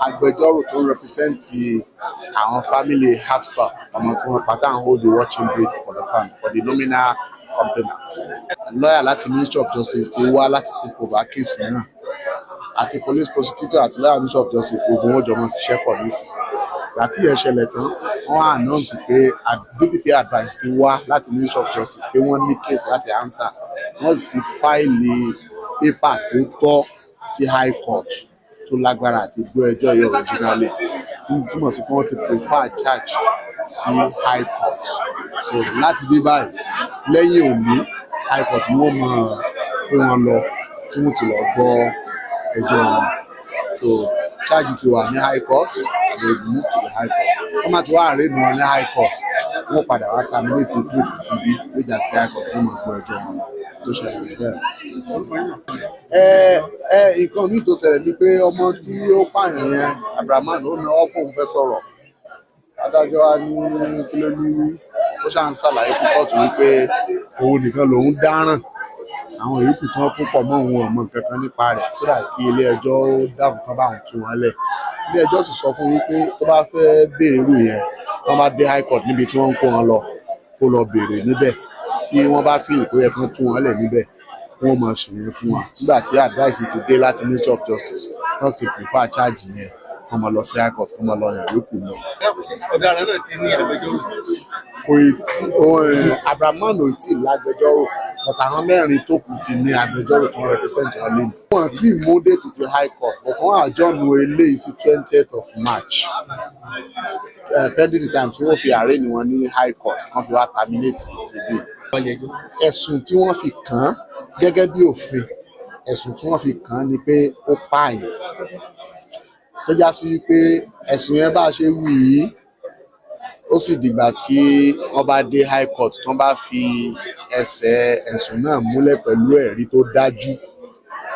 Agbẹjọ́rò tó represent àwọn family Hafzo ọmọ tí wọ́n pátá ń hold the watching brief for the family for the nominal complainant. Lawyer láti Ministry of Justice ti wá láti take over case náà àti police prosecutor àti lawyer Ministry of Justice gbogbo wọn jọ mọ ṣiṣẹ́ pọ̀ nísìnyí. Láti yẹn ṣẹlẹ̀ tán wọ́n announce pé DPP advice ti wá láti Ministry of Justice pé wọ́n ní case láti answer wọ́n sì ti fáìlì pépà tó tọ́ sí High Court tó lágbára àti gbọ́ ẹjọ́ yìí originally tí túmọ̀ sí pé wọ́n ti prefer charge sí High Court. So láti bí báyìí lẹ́yìn òní High Court ni wọ́n mọ̀ pé wọ́n lọ tí wọ́n ti lọ gbọ́ ẹjọ́ wọn. So charge ti wà ní High Court they move to the High Court. Wọ́n máa ti wá àárẹ̀ nù wọn ní High Court wọ́n padà wá terminate case TV which has High Court wọ́n mọ̀ gbọ́ ẹjọ́ wọn tó ṣẹlẹ̀ bẹ́ẹ̀. Nǹkan míì tó ṣẹlẹ̀ ni pé ọmọ tí ó pààyàn yẹn Abrahaman ó ní ọ́pọ̀ òun fẹ́ sọ̀rọ̀ adájọ́ wa ní kíló ní ó ṣáà ń ṣàlàyé fún kóòtù wípé òun nìkan lòun dáràn àwọn èyí kù tí wọ́n púpọ̀ mọ́ òun ọmọ nǹkan kan nípa rẹ̀ sódà kí ilé ẹjọ́ ó dáàbò kan bá òun tú wọn lẹ̀. Ilé ẹjọ́ sì sọ fún wípé tó bá fẹ́ béèrè irú yẹn tó bá dé High Court níbi tí wọ́n ń kó wọn lọ kó lọ béèrè níbẹ̀ tí wọ́n bá fi ìpè yẹ kán tú wọn lẹ̀ níbẹ̀ wọ́n máa ṣèyẹn fún wa nígbà tí advice ti dé láti Ministry of Justice wọ́n ti prefer charge yẹn wọ́n máa lọ sí High Court wọ́n máa lọ yàn yòókù lọ. Ọ̀daràn náà ti ní agbẹjọ́rò. Abrahaman ò tí ì lágbẹjọ́rò but àwọn mẹ́rin tó kù ti ní agbẹjọ́rò tó ń represent wọn lẹ́nu. Wọ́n ti mú déètì ti High Court but wọ́n àjọ́nu eléyìí sí 20th of March pending the time tí wọ́n fi arraign wọn ní High Court wọ́n fi wá terminate today. Ẹ̀sùn tí wọ́n fi kàn án gẹ́gẹ́ bí òfin ẹ̀sùn tí wọ́n fi kàn án ni pé ó pààyàn tó já sí pé ẹ̀sùn yẹn bá ṣe wù yí ó sì dìgbà tí wọ́n bá dé High Court tí wọ́n bá fi ẹsẹ̀ ẹ̀sùn náà múlẹ̀ pẹ̀lú ẹ̀rí tó dájú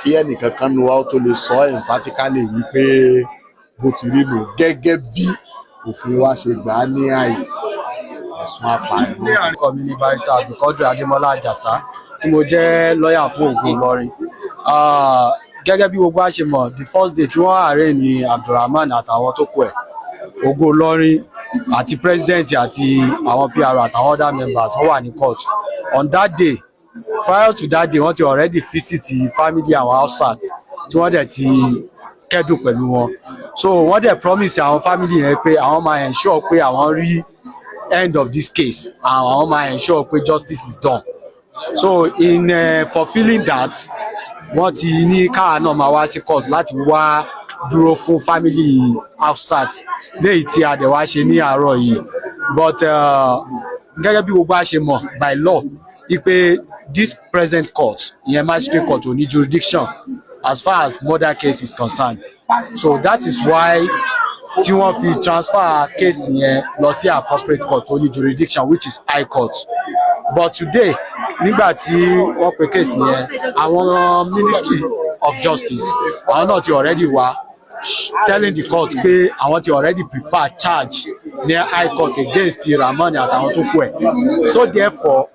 kí ẹnìkan kan nu wa ó tó lè sọ emphatically wípé bó ti rí nù gẹ́gẹ́ bí òfin wa ṣe gbà á ní ààyè ẹ̀sùn apààyàn. Orúkọ mi ni Barrister Abdulkadir Adémọ́lá Àjàsá tí mo jẹ́ lọ́ọ̀yà fún Ògo Ìlọrin. Gẹ́gẹ́ bí gbogbo a ṣe mọ̀ the first day tí wọ́n arraign ní Abdulrahman àtàwọn tó kù ẹ̀ Ògo Ìlọrin àti president àti àwọn PR àtàwọn other members wọ́n wà ní court. On that day prior to that day wọ́n ti already visit family àwọn outside tí wọ́n dẹ̀ ti kẹ́dùn pẹ̀lú wọn. So wọ́n dẹ̀ promise àwọn family yẹn pé àwọn máa ensure pé àwọn rí end of this case and àwọn máa ensure pé justice is done. So in fulfilling that wọ́n ti ní káà náà máa wá sí court láti wá dúró fún family outside léyìí tí a dẹ̀ wá ṣe ní àárọ̀ yìí but gẹ́gẹ́ bí gbogbo a ṣe mọ̀ by law wípé this present court ìyẹn magistrate court ò ní jurisdiction as far as murder case is concerned. So that is why tí wọ́n fi transfer case yẹn lọ sí appropriate court tó ní jurisdiction which is High Court. But today nígbà tí wọ́n pe case yẹn àwọn Ministry of Justice àwọn náà ti already wá telling the court pé àwọn ti already prefer charge ní High Court against Ramoni àtàwọn tó kù ẹ̀. So therefore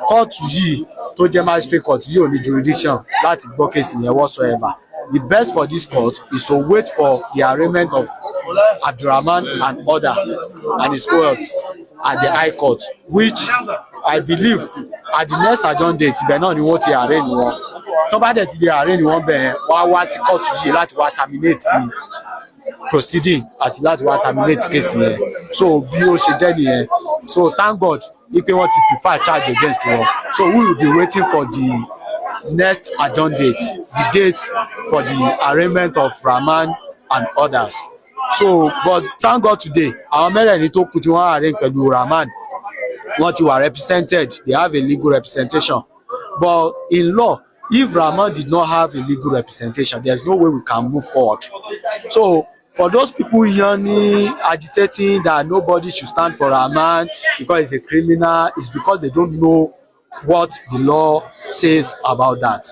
court yìí tó jẹ́ magistrate court yìí ò ní jurisdiction láti gbọ́ case yẹn whatsoever. The best for this court is to wait for the arraignment of Abdulrahman and other and his cohorts at the High Court, which I believe at the next adjourned date ibẹ̀ náà ni wọ́n ti arraign wọn. Tó bá dẹ̀ ti lè arraign wọn bẹ́ẹ̀ wọ́n á wá sí court yìí láti wá terminate proceeding àti láti wá terminate case yẹn. So bí ó ṣe jẹ́ nìyẹn. So thank God wípé wọ́n ti prefer charge against wọn. So we will be waiting for the next adjourned date, the date for the arraignment of Rahman and others. So but thank God today àwọn mẹ́rẹ̀ẹ̀rin tó kù tí wọ́n arraign pẹ̀lú Rahman wọ́n ti wà represented, they have a legal representation. But in law, if Rahman did not have a legal representation, there's no way we can move forward. So for those people yearning, agitating that nobody should stand for Rahman because he's a criminal, it's because they don't know what the law says about that.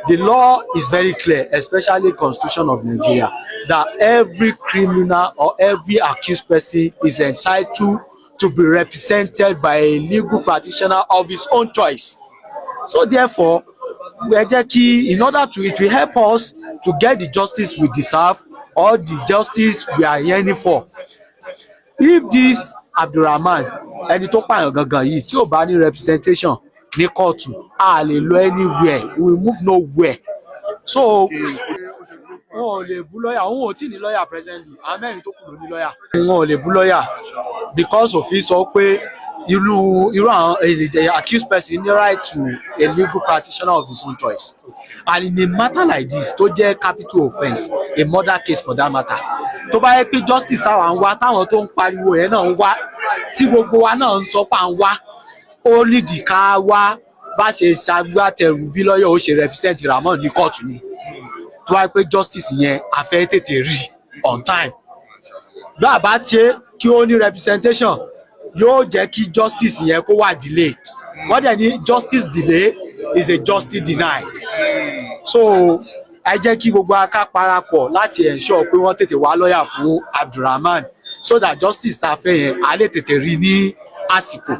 The law is very clear, especially the Constitution of Nigeria, that every criminal or every accused person is entitled to be represented by a legal practitioner of his own choice. So therefore, in order to it will help us to get the justice we deserve, or the justice we are yearning for. If this Abdulrahman ẹni tó pààyàn gangan yìí tí ò bá ní representation ní kóòtù a lè lọ anywhere, we move nowhere. So wọn ò lè bú lọ́yà, òun ò tí ní lọ́yà presently, àwọn mẹ́rin tó kù ló ní lọ́yà. Wọn ò lè bú lọ́yà because òfin sọ pé irú àwọn the accused person ní right to a legal practitioner of his own choice, and in a matter like this tó jẹ́ capital offence, a murder case for that matter, tó bá yẹ pé justice táwa ń wá táwọn tó ń pariwo yẹn náà ń wá tí gbogbo wa náà ń sọ pé à ń wá, ó nídìí ká wá bá ṣe ṣagbátẹrù bí lọ́yà ó ṣe represent Ramon ní kóòtù ni, tó wáyé pé justice yẹn a fẹ́ tètè rí on time. bí a bá ṣe kí ó ní representation yóò jẹ́ kí justice yẹn kó wà delayed. wọ́n dẹ̀ ní justice delay is a justice denied. So ẹ jẹ́ kí gbogbo aká parapọ̀ láti ensure pé wọ́n tètè wá lọ́yà fún Abdulrahman so that justice ta fẹ́ yẹn a lè tètè rí ní àsìkò.